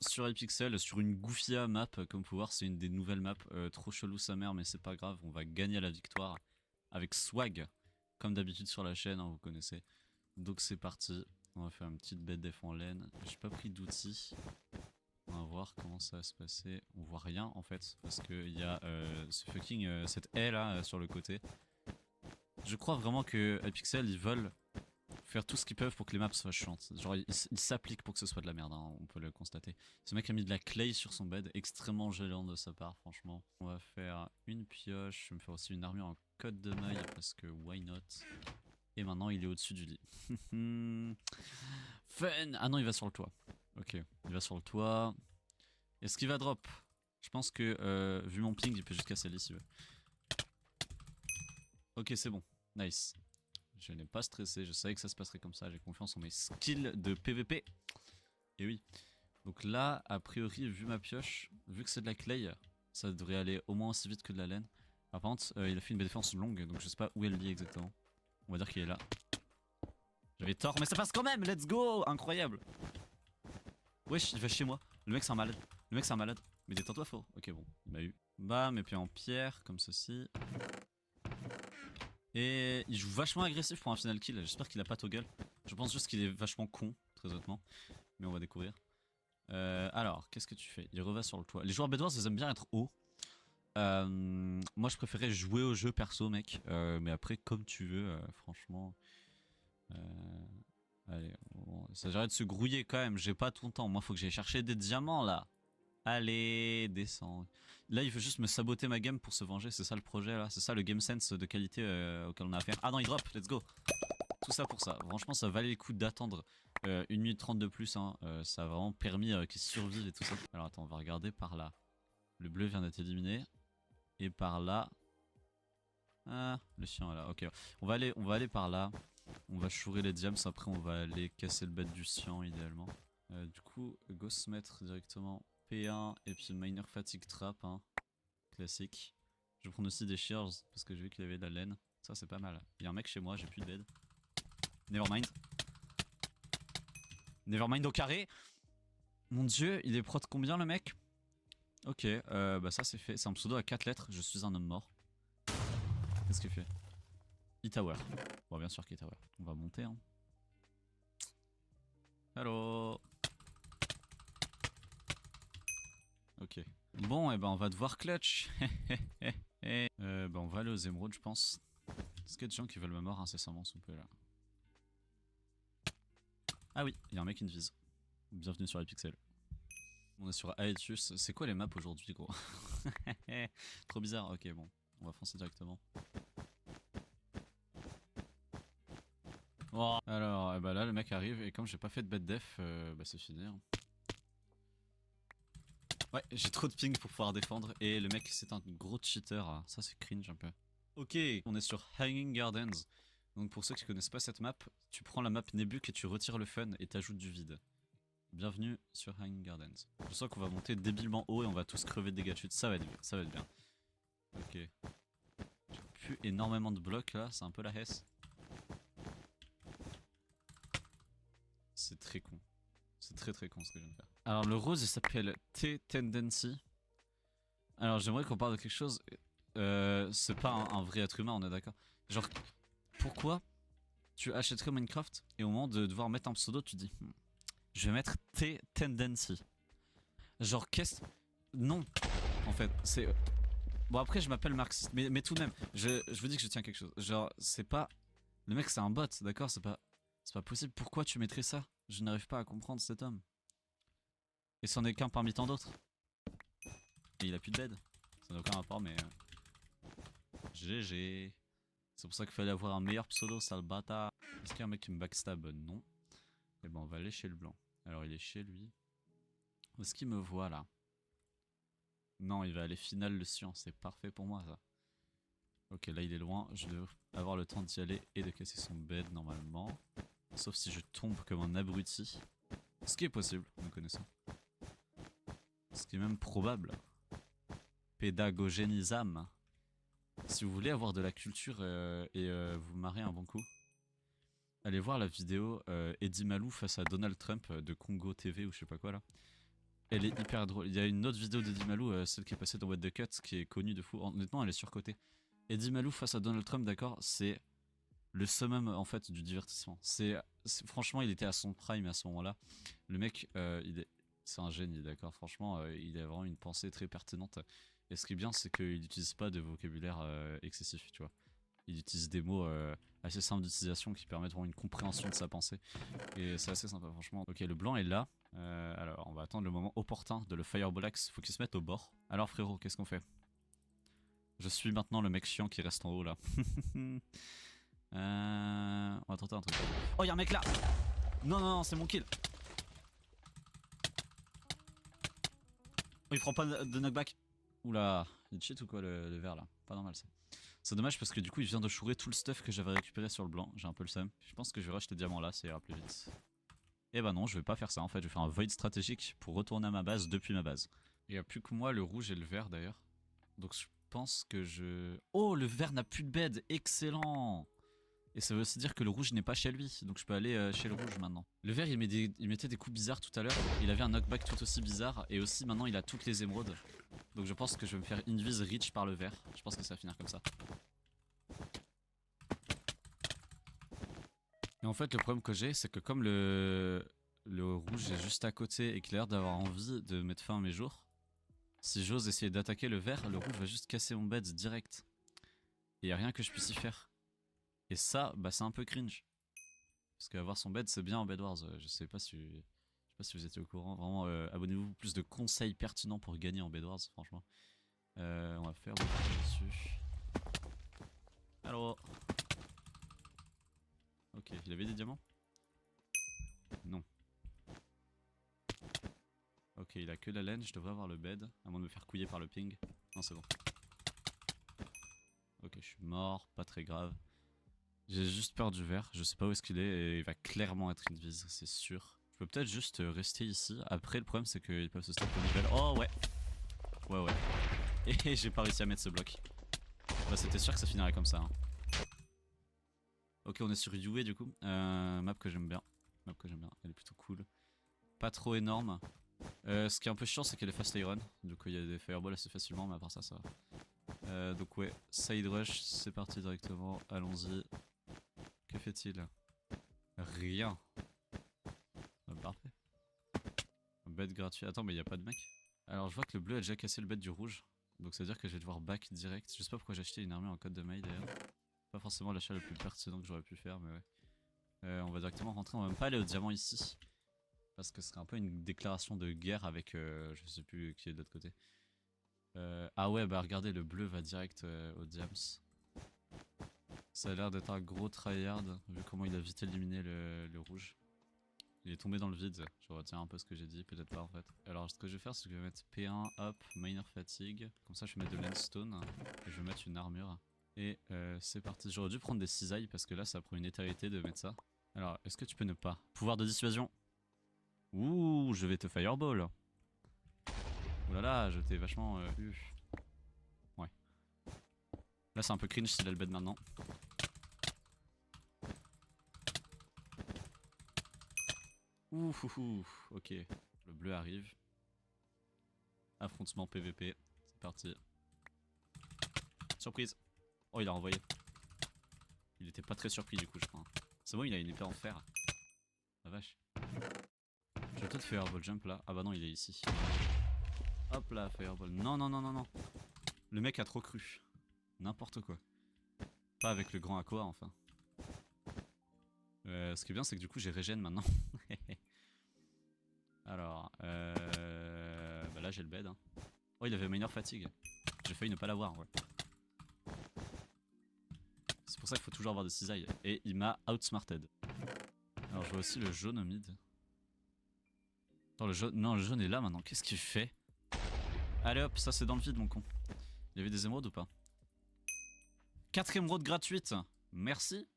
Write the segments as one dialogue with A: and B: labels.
A: Sur iPixel, sur une Goofia map, comme vous pouvez voir, c'est une des nouvelles maps. Trop chelou sa mère, mais c'est pas grave, on va gagner la victoire avec swag, comme d'habitude sur la chaîne, hein, vous connaissez. Donc c'est parti, on va faire une petite bête def en laine. J'ai pas pris d'outils, on va voir comment ça va se passer. On voit rien en fait, parce qu'il y a ce fucking, cette haie là sur le côté. Je crois vraiment que iPixel ils veulent faire tout ce qu'ils peuvent pour que les maps soient chiantes. Genre ils s'appliquent pour que ce soit de la merde, hein, on peut le constater. Ce mec a mis de la clay sur son bed, extrêmement gênant de sa part franchement. On va faire une pioche, je vais me faire aussi une armure en côte de maille parce que why not. Et maintenant il est au-dessus du lit. Fun. Ah non, il va sur le toit. Ok, il va sur le toit. Est-ce qu'il va drop? Je pense que vu mon ping il peut juste casser le lit s'il veut. Ok, c'est bon, nice. Je n'ai pas stressé, je savais que ça se passerait comme ça, j'ai confiance en mes skills de PVP. Et oui. Donc là, a priori, vu ma pioche, vu que c'est de la clay, ça devrait aller au moins aussi vite que de la laine. Par contre, il a fait une défense longue, donc je sais pas où elle lie exactement. On va dire qu'il est là. J'avais tort, mais ça passe quand même, let's go. Incroyable. Wesh, il va chez moi. Le mec c'est un malade. Le mec c'est un malade. Mais détends-toi faux. Ok, bon, il m'a eu. Bam, et puis en pierre, comme ceci. Et il joue vachement agressif pour un final kill, j'espère qu'il a pas toggle. Je pense juste qu'il est vachement con, très honnêtement. Mais on va découvrir. Alors, qu'est-ce que tu fais? Il reva sur le toit. Les joueurs bédouins, ils aiment bien être hauts. Moi, je préférais jouer au jeu perso, mec. Mais après, comme tu veux, franchement. Allez, bon, ça s'agirait de se grouiller quand même. J'ai pas tout le temps. Moi, faut que j'aille chercher des diamants là. Allez, descends. Là, il veut juste me saboter ma game pour se venger. C'est ça le projet là. C'est ça le game sense de qualité auquel on a affaire. Ah non, il drop. Let's go. Tout ça pour ça. Franchement, ça valait le coup d'attendre 1 minute 30 de plus. Hein. Ça a vraiment permis qu'il survive et tout ça. Alors attends, on va regarder par là. Le bleu vient d'être éliminé. Et par là. Ah, le chien est là. Ok. On va aller par là. On va chourer les diams. Après, on va aller casser le bête du cyan idéalement. Du coup, go se mettre directement P1 et puis miner fatigue trap. Hein. Classique. Je vais prendre aussi des shears parce que j'ai vu qu'il y avait de la laine. Ça, c'est pas mal. Il y a un mec chez moi, j'ai plus de bed. Nevermind. Nevermind au carré. Mon dieu, il est pro de combien le mec? Ok, bah ça c'est fait. C'est un pseudo à 4 lettres. Je suis un homme mort. Qu'est-ce qu'il fait? E-Tower. Bon, bien sûr qu'E-Tower. On va monter, hein. Hello. Ok. Bon, et ben on va devoir clutch. Ben on va aller aux émeraudes, je pense. Est-ce qu'il y a des gens qui veulent ma mort incessamment, s'il vous plaît, là? Ah oui, il y a un mec qui me vise. Bienvenue sur les pixels. On est sur Aetius. C'est quoi les maps aujourd'hui, gros? Trop bizarre. Ok, bon. On va foncer directement. Oh. Alors, bah là, le mec arrive. Et comme j'ai pas fait de bête def, bah c'est fini. Hein. Ouais, j'ai trop de ping pour pouvoir défendre. Et le mec, c'est un gros cheater. Hein. Ça, c'est cringe un peu. Ok, on est sur Hanging Gardens. Donc pour ceux qui connaissent pas cette map, tu prends la map Nebuk et tu retires le fun et t'ajoutes du vide. Bienvenue sur Hanging Gardens. Je sens qu'on va monter débilement haut et on va tous crever de dégâts de chute. Ça va être bien, ça va être bien. Ok. J'ai plus énormément de blocs là, c'est un peu la hesse. C'est très con. C'est très con ce que je viens de faire. Alors le rose il s'appelle T-Tendency. Alors j'aimerais qu'on parle de quelque chose. C'est pas un vrai être humain, on est d'accord. Genre, pourquoi tu achèterais Minecraft et au moment de devoir mettre un pseudo, tu dis je vais mettre T-Tendency. Genre, qu'est-ce. Non, en fait, c'est. Bon, après, je m'appelle marxiste, mais tout de même, je vous dis que je tiens quelque chose. Genre, c'est pas. Le mec, c'est un bot, d'accord? C'est pas possible. Pourquoi tu mettrais ça? Je n'arrive pas à comprendre cet homme. Et c'en est qu'un parmi tant d'autres. Et il a plus de bed. Ça n'a aucun rapport, mais. GG. C'est pour ça qu'il fallait avoir un meilleur pseudo, sale bâtard. Est-ce qu'il y a un mec qui me backstab? Non. Et ben, on va aller chez le blanc. Alors, il est chez lui. Où est-ce qu'il me voit là? Non, il va aller final le cyan. C'est parfait pour moi, ça. Ok, là, il est loin. Je devrais avoir le temps d'y aller et de casser son bed normalement. Sauf si je tombe comme un abruti. Ce qui est possible, me connaissant. Ce qui est même probable. Pédagogénisame. Si vous voulez avoir de la culture et vous marrer un bon coup, allez voir la vidéo Eddie Malou face à Donald Trump de Congo TV ou je sais pas quoi là. Elle est hyper drôle. Il y a une autre vidéo d'Eddie Malou, celle qui est passée dans What the Cut, qui est connue de fou. Honnêtement, elle est surcotée. Eddie Malou face à Donald Trump, d'accord, c'est le summum en fait du divertissement. Franchement, il était à son prime à ce moment-là. Le mec, c'est un génie, d'accord. Franchement, il a vraiment une pensée très pertinente. Et ce qui est bien, c'est qu'il n'utilise pas de vocabulaire excessif, tu vois. Il utilise des mots assez simples d'utilisation qui permettent vraiment une compréhension de sa pensée. Et c'est assez sympa, franchement. Ok, le blanc est là. Alors, on va attendre le moment opportun de le Fireball Axe. Faut qu'il se mette au bord. Alors, frérot, qu'est-ce qu'on fait? Je suis maintenant le mec chiant qui reste en haut là. On va tenter un truc. Oh, y'a un mec là! Non, non, non, c'est mon kill. Oh, il prend pas de knockback. Oula, il cheat ou quoi le vert là? Pas normal ça. C'est dommage parce que du coup il vient de chourer tout le stuff que j'avais récupéré sur le blanc. J'ai un peu le seum. Je pense que je vais rush les diamants là, ça ira plus vite. Et bah non, je vais pas faire ça en fait. Je vais faire un void stratégique pour retourner à ma base depuis ma base. Il n'y a plus que moi, le rouge et le vert d'ailleurs. Donc je pense que je... Oh, le vert n'a plus de bed. Excellent! Et ça veut aussi dire que le rouge n'est pas chez lui. Donc je peux aller chez le rouge maintenant. Le vert il mettait des coups bizarres tout à l'heure. Il avait un knockback tout aussi bizarre. Et aussi maintenant il a toutes les émeraudes. Donc je pense que je vais me faire invis reach par le vert. Je pense que ça va finir comme ça. Et en fait le problème que j'ai c'est que comme le rouge est juste à côté et qu'il a l'air d'avoir envie de mettre fin à mes jours, si j'ose essayer d'attaquer le vert, le rouge va juste casser mon bed direct. Et y a rien que je puisse y faire. Et ça, bah c'est un peu cringe. Parce qu'avoir son bed c'est bien en Bed Wars. Je sais pas si vous étiez au courant. Vraiment, abonnez-vous plus de conseils pertinents pour gagner en Bed Wars, franchement. On va faire dessus. Alors. Ok, il avait des diamants? Non. Ok, il a que la laine, je devrais avoir le bed, à moins de me faire couiller par le ping. Non, c'est bon. Ok, je suis mort, pas très grave. J'ai juste peur du vert, je sais pas où est-ce qu'il est et il va clairement être invise, c'est sûr. Je peux peut-être juste rester ici. Après, le problème c'est qu'ils peuvent se stop au niveau. Oh ouais! Ouais, ouais. Et j'ai pas réussi à mettre ce bloc. Bah, c'était sûr que ça finirait comme ça. Hein. Ok, on est sur Yue du coup. Map que j'aime bien. Map que j'aime bien, elle est plutôt cool. Pas trop énorme. Ce qui est un peu chiant, c'est qu'elle est fast iron. Du coup, il y a des fireballs assez facilement, mais à part ça, ça va. Donc, ouais, side rush, c'est parti directement. Allons-y. Que fait-il? Rien. Parfait. Bed gratuit. Attends, mais il n'y a pas de mec. Alors, je vois que le bleu a déjà cassé le bed du rouge. Donc, ça veut dire que je vais devoir back direct. Je sais pas pourquoi j'ai acheté une armure en code de mail d'ailleurs. Pas forcément l'achat le plus pertinent que j'aurais pu faire, mais ouais. On va directement rentrer. On va même pas aller au diamant ici. Parce que ce serait un peu une déclaration de guerre avec je sais plus qui est de l'autre côté. Ah ouais, bah regardez, le bleu va direct au diams. Ça a l'air d'être un gros tryhard vu comment il a vite éliminé le rouge. Il est tombé dans le vide, je retiens un peu ce que j'ai dit, peut-être pas en fait. Alors ce que je vais faire c'est que je vais mettre P1, hop, minor fatigue. Comme ça je vais mettre de landstone et je vais mettre une armure. Et c'est parti, j'aurais dû prendre des cisailles parce que là ça prend une éternité de mettre ça. Alors est-ce que tu peux ne pas? Pouvoir de dissuasion. Ouh, je vais te fireball. Ouh là là, je t'ai vachement eu. Ouais. Là c'est un peu cringe s'il a le bed maintenant. Ouf, ouf, ouf. Ok, le bleu arrive. Affrontement PVP, c'est parti. Surprise. Oh, il a envoyé. Il était pas très surpris du coup, je crois. C'est bon, il a une épée en fer. La vache. Je vais peut-être faire Fireball Jump là. Ah bah non, il est ici. Hop là, Fireball. Non, non, non, non, non. Le mec a trop cru. N'importe quoi. Pas avec le grand Aqua, enfin. Ce qui est bien, c'est que du coup, j'ai régène maintenant. Alors, bah là, j'ai le bed. Hein. Oh, il avait minor fatigue. J'ai failli ne pas l'avoir, ouais. C'est pour ça qu'il faut toujours avoir des cisailles. Et il m'a outsmarted. Alors, je vois aussi le jaune au mid. Attends, le jaune. Non, le jaune est là maintenant. Qu'est-ce qu'il fait? Allez hop, ça c'est dans le vide, mon con. Il y avait des émeraudes ou pas? 4 émeraudes gratuites. Merci.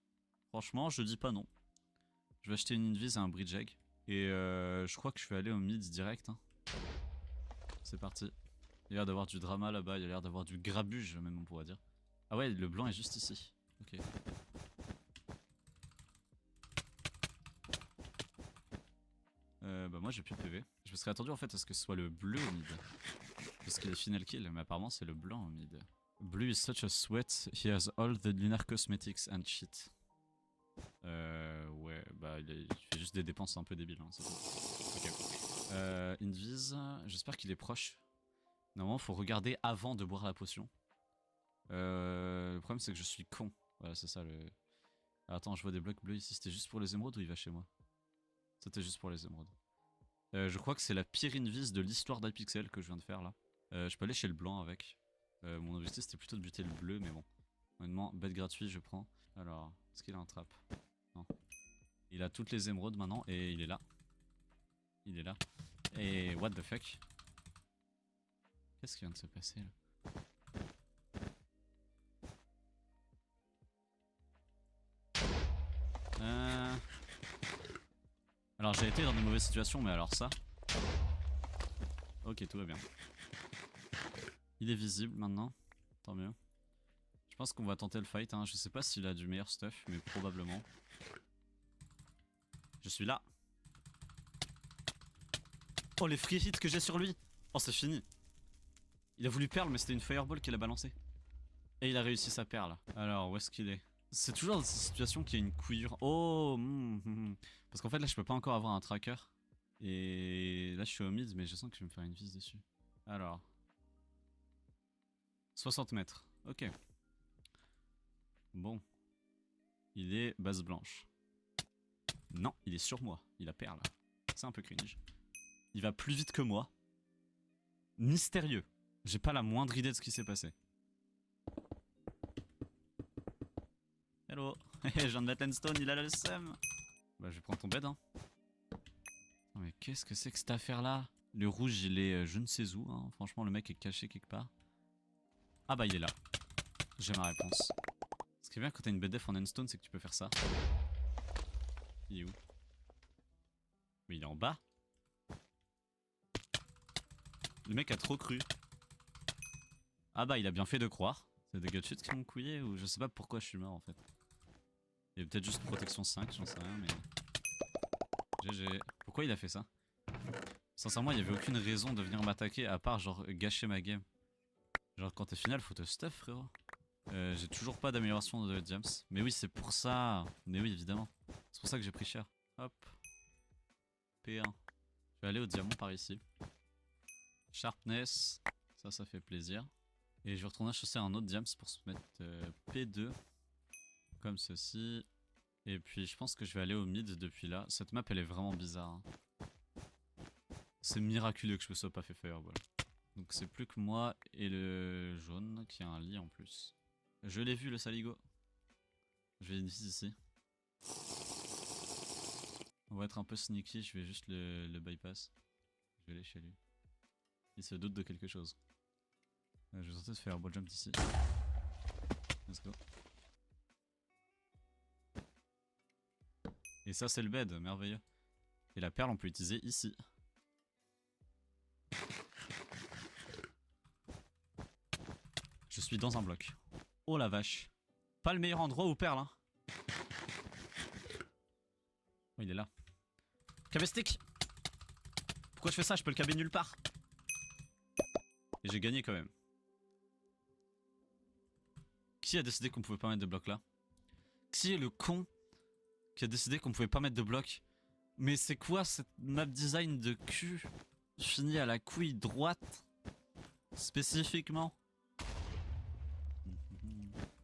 A: Franchement, je dis pas non. Je vais acheter une invis et un bridge egg. Et je crois que je vais aller au mid direct. Hein. C'est parti. Il y a l'air d'avoir du drama là-bas. Il y a l'air d'avoir du grabuge, même on pourrait dire. Ah ouais, le blanc est juste ici. Ok. Bah moi j'ai plus de PV. Je me serais attendu en fait à ce que ce soit le bleu au mid. Parce qu'il est final kill, mais apparemment c'est le blanc au mid. Blue is such a sweat, he has all the lunar cosmetics and shit. Ouais, bah il fait juste des dépenses un peu débiles, hein, c'est tout. Ok. Invis, j'espère qu'il est proche. Normalement faut regarder avant de boire la potion. Le problème c'est que je suis con. Voilà c'est ça le... Attends, je vois des blocs bleus ici, c'était juste pour les émeraudes ou il va chez moi? C'était juste pour les émeraudes. Je crois que c'est la pire invis de l'histoire d'Hypixel que je viens de faire là. Je peux aller chez le blanc avec. Mon objectif c'était plutôt de buter le bleu, mais bon. Honnêtement, bête gratuit, je prends. Alors, est-ce qu'il a un trap? Non. Il a toutes les émeraudes maintenant et il est là. Il est là. Et what the fuck? Qu'est-ce qui vient de se passer là? Alors j'ai été dans de mauvaises situations, mais alors ça... Ok, tout va bien. Il est visible maintenant, tant mieux. Je pense qu'on va tenter le fight, hein. Je sais pas s'il a du meilleur stuff, mais probablement. Je suis là. Oh les free hits que j'ai sur lui. Oh c'est fini. Il a voulu perle mais c'était une fireball qu'il a balancée. Et il a réussi sa perle. Alors où est-ce qu'il est? C'est toujours dans cette situation qu'il y a une couillure. Oh Parce qu'en fait là je peux pas encore avoir un tracker. Et là je suis au mid mais je sens que je vais me faire une vis dessus. Alors 60 mètres, ok. Bon. Il est base blanche. Non, il est sur moi, il a perle. C'est un peu cringe. Il va plus vite que moi. Mystérieux. J'ai pas la moindre idée de ce qui s'est passé. Hello. Je viens de mettre Stone, il a le seum. Bah je vais prendre ton bed hein. Non mais qu'est-ce que c'est que cette affaire là? Le rouge il est je ne sais où hein. Franchement le mec est caché quelque part. Ah bah il est là. J'ai ma réponse. Ce qui est bien quand t'as une BDF en endstone c'est que tu peux faire ça. Il est où? Mais il est en bas. Le mec a trop cru. Ah bah il a bien fait de croire. C'est des gutshits qui m'ont couillé ou je sais pas pourquoi je suis mort en fait. Il y a peut-être juste protection 5, j'en sais rien mais... GG. Pourquoi il a fait ça? Sincèrement il y avait aucune raison de venir m'attaquer à part genre gâcher ma game. Genre quand t'es final faut te stuff frérot. J'ai toujours pas d'amélioration de diams. Mais oui c'est pour ça. Mais oui évidemment. C'est pour ça que j'ai pris cher. Hop. P1. Je vais aller au diamant par ici. Sharpness. Ça fait plaisir. Et je vais retourner chasser un autre diams pour se mettre P2. Comme ceci. Et puis je pense que je vais aller au mid depuis là. Cette map elle est vraiment bizarre. Hein. C'est miraculeux que je me sois pas fait fireball. Donc c'est plus que moi et le jaune qui a un lit en plus. Je l'ai vu le saligo. Je vais ici. On va être un peu sneaky, je vais juste le bypass. Je vais aller chez lui. Il se doute de quelque chose. Je vais tenter de faire un ball jump ici. Let's go. Et ça c'est le bed, merveilleux. Et la perle on peut l'utiliser ici. Je suis dans un bloc. Oh la vache. Pas le meilleur endroit où perle hein. Oh il est là. Cabestic. Pourquoi je fais ça? Je peux le caber nulle part. Et j'ai gagné quand même. Qui a décidé qu'on pouvait pas mettre de bloc là? Qui est le con qui a décidé qu'on pouvait pas mettre de bloc? Mais c'est quoi cette map design de cul? Fini à la couille droite spécifiquement.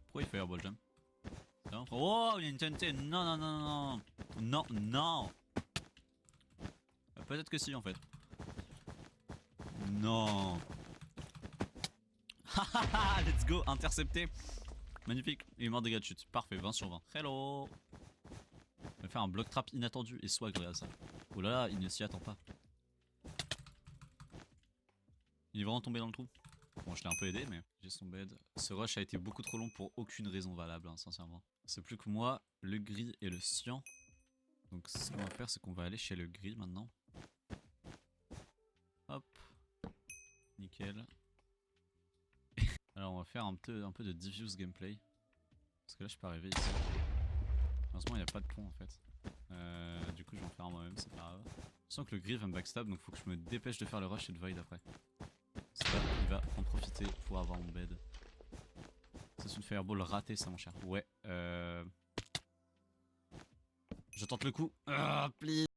A: Pourquoi il fait airball jump? Oh il y a une TNT. Non non non non. Non non. Peut-être que si en fait. Non. Hahaha let's go. Intercepté. Magnifique. Il est mort des gars de chute. Parfait 20 sur 20. Hello. On va faire un block trap inattendu et swag regarde ça. Oh là là il ne s'y attend pas. Il est vraiment tombé dans le trou. Bon je l'ai un peu aidé mais j'ai son bed. Ce rush a été beaucoup trop long pour aucune raison valable hein, sincèrement. C'est plus que moi, le gris et le cyan. Donc ce qu'on va faire c'est qu'on va aller chez le gris maintenant. Hop. Nickel. Alors on va faire un peu de diffuse gameplay. Parce que là je peux arriver ici. Heureusement il n'y a pas de pont en fait. Du coup je vais en faire un moi-même, c'est pas grave. Je sens que le gris va me backstab donc faut que je me dépêche de faire le rush et de void après. Ça il va en profiter pour avoir mon bed. C'est une fireball ratée ça mon cher. Ouais Je tente le coup. Ah please.